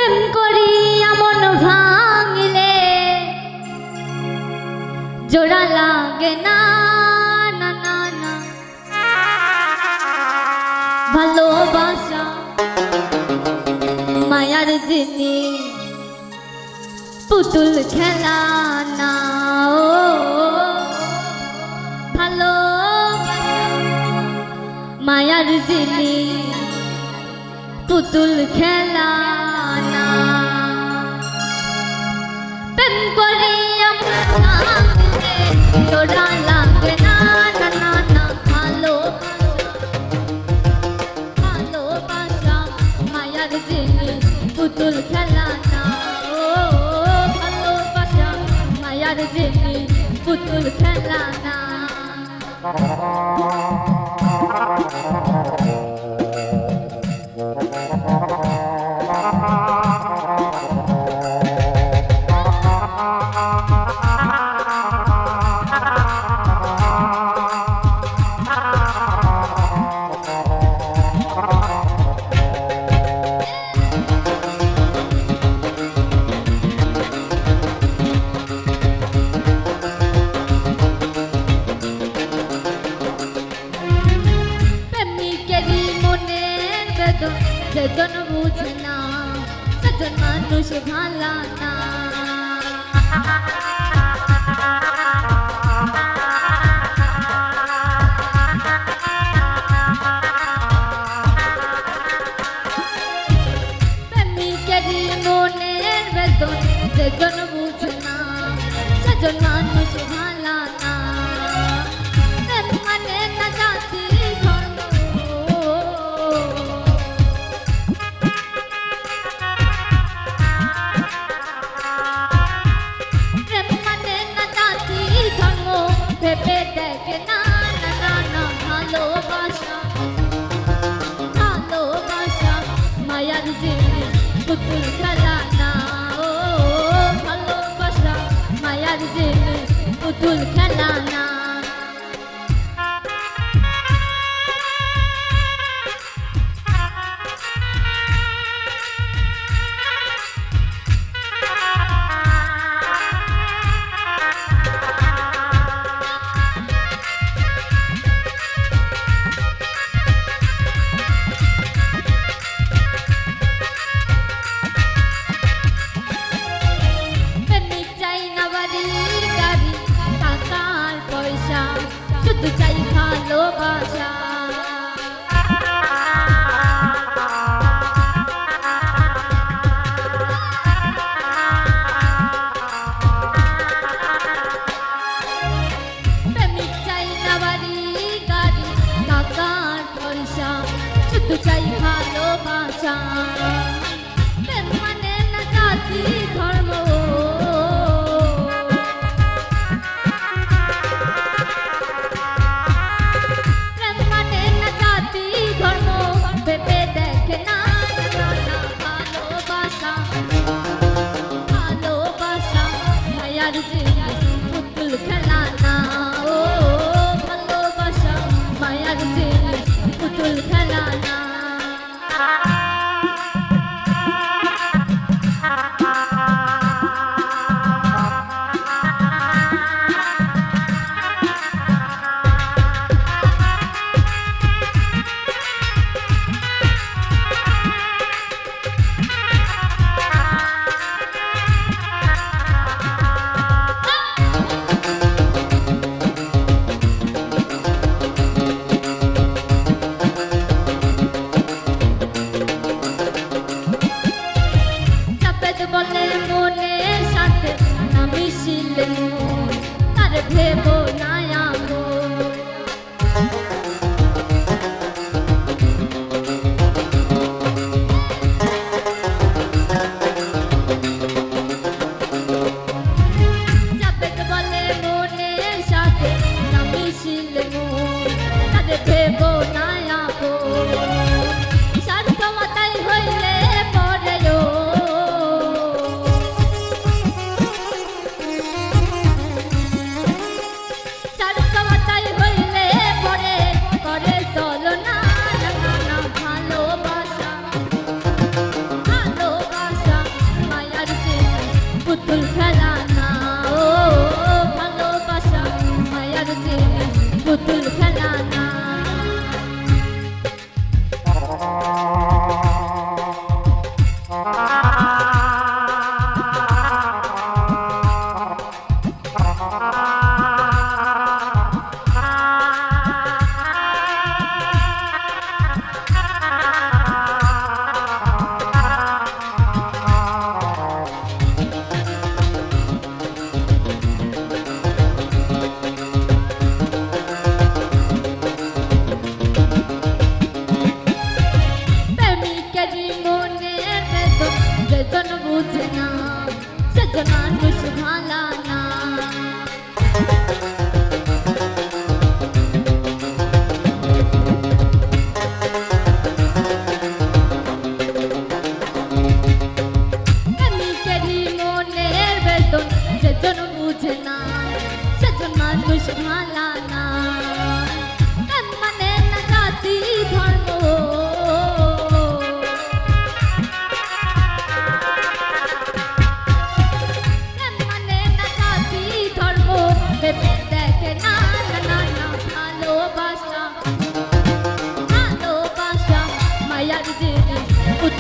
প্রেম করিয়া মন ভাঙলে জোড়া লাগে না না না না ভালোবাসা মায়ার জিনিস পুতুল খেলা না ও ভালোবাসা মায়ার জিনিস পুতুল খেলা না প্রেম করিয়া জোড়া লাগে না না না না ভালোবাসা মায়ার জিনিস পুতুল খেলা না ও ভালোবাসা মায়ার জিনিস পুতুল খেলা না সেজন বুঝে না সেজন মানুষ ভালা না প্রেমিকেরই মনের বেদন সেজন বুঝে না সেজন মানুষ ভালা না প্রেম মানে না জাতি ধর্ম ভেবে দেখে না না না না ভালোবাসা ভালোবাসা মায়ার জিনিস পুতুল খেলা না ও ভালোবাসা মায়ার জিনিস পুতুল খেলা না শুধু চাই ভালোবাসা প্রেমিক চাই না বাড়ি গাড়ি টাকার পয়সা শুধু চাই ভালোবাসা প্রেম মানে না জাতি ধর্ম পুতুল খেলা না ও ভালোবাসা মায়ার জিনিস পুতুল খেলা না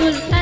পুতুল খেলা